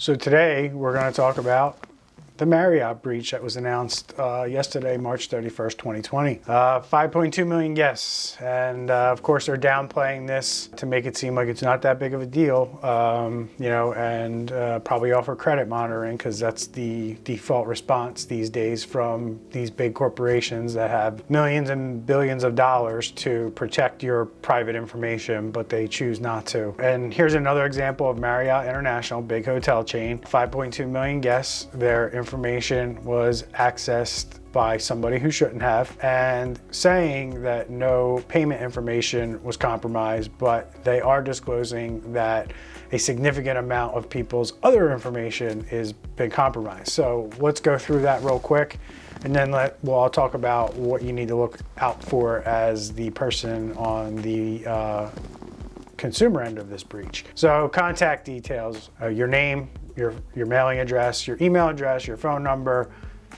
So today we're going to talk about the Marriott breach that was announced yesterday, March 31st, 2020. 5.2 million guests. And of course, they're downplaying this to make it seem like it's not that big of a deal, and probably offer credit monitoring because that's the default response these days from these big corporations that have millions and billions of dollars to protect your private information, but they choose not to. And here's another example of Marriott International, big hotel chain, 5.2 million guests. Their information was accessed by somebody who shouldn't have, and saying that no payment information was compromised, but they are disclosing that a significant amount of people's other information is been compromised. So let's go through that real quick, and then I'll talk about what you need to look out for as the person on the consumer end of this breach. So contact details, your name, your mailing address, your email address, your phone number,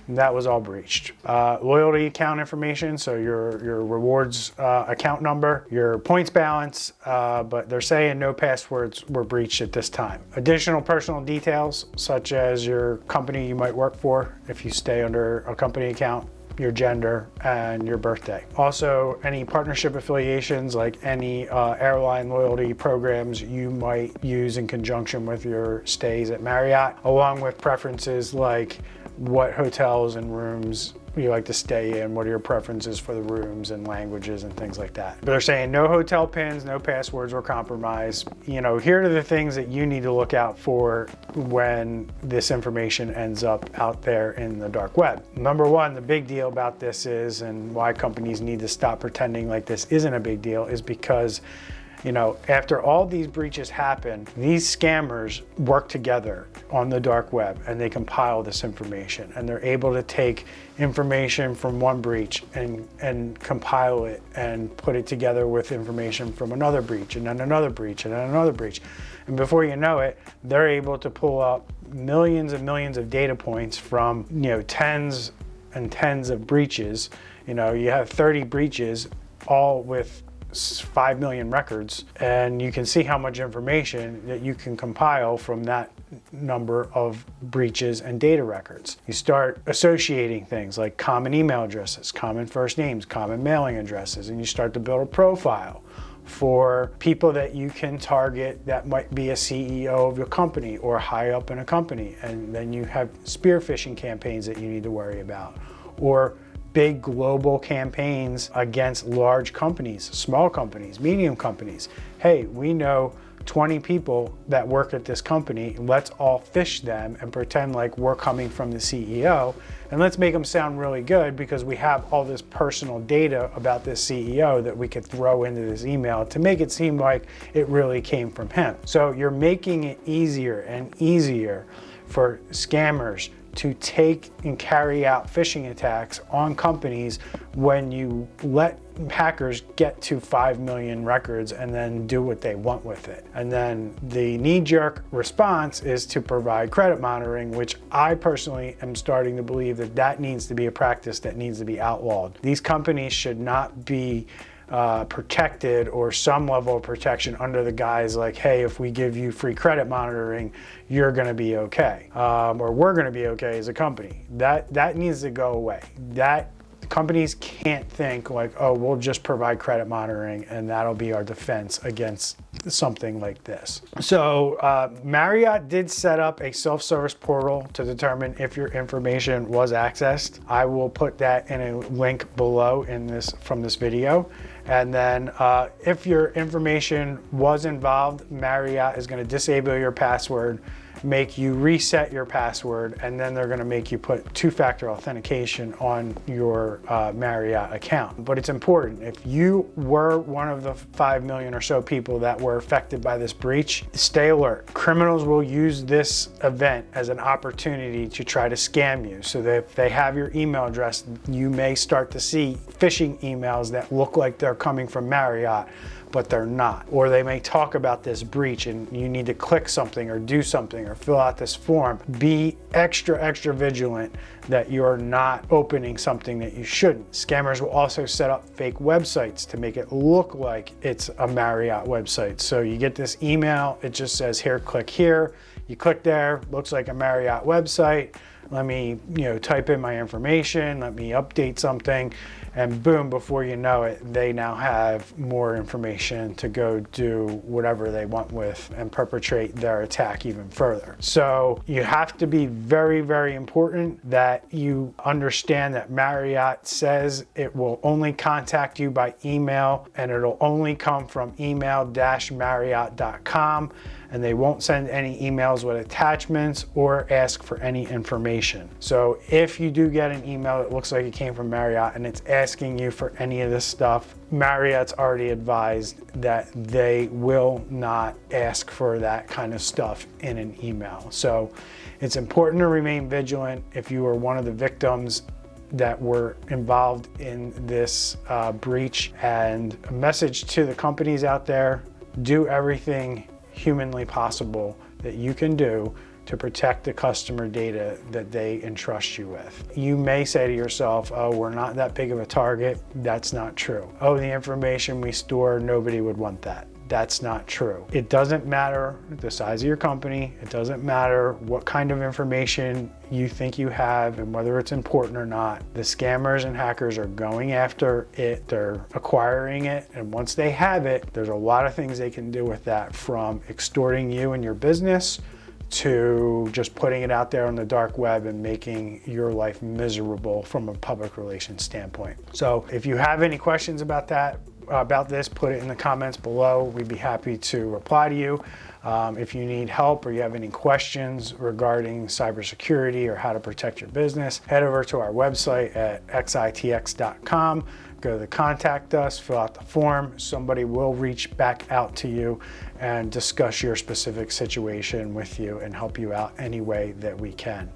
that was all breached. Loyalty account information, so your rewards account number, your points balance, but they're saying no passwords were breached at this time. Additional personal details, such as your company you might work for, if you stay under a company account, your gender, and your birthday. Also, any partnership affiliations, like any airline loyalty programs you might use in conjunction with your stays at Marriott, along with preferences like what hotels and rooms you like to stay in, what are your preferences for the rooms and languages and things like that. But they're saying no hotel pins, no passwords were compromised. Here are the things that you need to look out for when this information ends up out there in the dark web. Number one, the big deal about this is, and why companies need to stop pretending like this isn't a big deal, is because after all these breaches happen, these scammers work together on the dark web and they compile this information, and they're able to take information from one breach and compile it and put it together with information from another breach, and then another breach, and then another breach. And before you know it, they're able to pull up millions and millions of data points from tens and tens of breaches. You have 30 breaches, all with 5 million records, and you can see how much information that you can compile from that number of breaches and data records. You start associating things like common email addresses, common first names, common mailing addresses, and you start to build a profile for people that you can target that might be a CEO of your company or high up in a company. And then you have spear phishing campaigns that you need to worry about, or big global campaigns against large companies, small companies, medium companies. Hey, we know 20 people that work at this company. Let's all phish them and pretend like we're coming from the CEO, and let's make them sound really good because we have all this personal data about this CEO that we could throw into this email to make it seem like it really came from him. So you're making it easier and easier for scammers to take and carry out phishing attacks on companies when you let hackers get to 5 million records and then do what they want with it. And then the knee-jerk response is to provide credit monitoring, which I personally am starting to believe that needs to be a practice that needs to be outlawed. These companies should not be protected, or some level of protection under the guise like, hey, if we give you free credit monitoring, you're going to be okay, or we're going to be okay as a company. That needs to go away. Companies can't think like, oh, we'll just provide credit monitoring and that'll be our defense against something like this. So Marriott did set up a self-service portal to determine if your information was accessed. I will put that in a link below from this video. And then if your information was involved, Marriott is going to disable your password, make you reset your password, and then they're going to make you put two-factor authentication on your Marriott account. But it's important, if you were one of the 5 million or so people that were affected by this breach, stay alert. Criminals will use this event as an opportunity to try to scam you, so that if they have your email address, you may start to see phishing emails that look like they're coming from Marriott, but they're not. Or they may talk about this breach and you need to click something or do something or fill out this form. Be extra vigilant that you're not opening something that you shouldn't. Scammers will also set up fake websites to make it look like it's a Marriott website. So you get this email, it just says here, click here. You click there, looks like a Marriott website. Let me, type in my information, let me update something, and boom, before you know it, they now have more information to go do whatever they want with and perpetrate their attack even further. So you have to be very, very important that you understand that Marriott says it will only contact you by email, and it'll only come from email-marriott.com, and they won't send any emails with attachments or ask for any information. So if you do get an email that looks like it came from Marriott and it's asking you for any of this stuff, Marriott's already advised that they will not ask for that kind of stuff in an email. So it's important to remain vigilant if you are one of the victims that were involved in this breach. And a message to the companies out there: do everything humanly possible that you can do to protect the customer data that they entrust you with. You may say to yourself, oh, we're not that big of a target. That's not true. Oh, the information we store, nobody would want that. That's not true. It doesn't matter the size of your company. It doesn't matter what kind of information you think you have and whether it's important or not. The scammers and hackers are going after it. They're acquiring it. And once they have it, there's a lot of things they can do with that, from extorting you and your business to just putting it out there on the dark web and making your life miserable from a public relations standpoint. So if you have any questions about this, put it in the comments below. We'd be happy to reply to you. If you need help or you have any questions regarding cybersecurity or how to protect your business, head over to our website at xitx.com. Go to the contact us, fill out the form. Somebody will reach back out to you and discuss your specific situation with you and help you out any way that we can.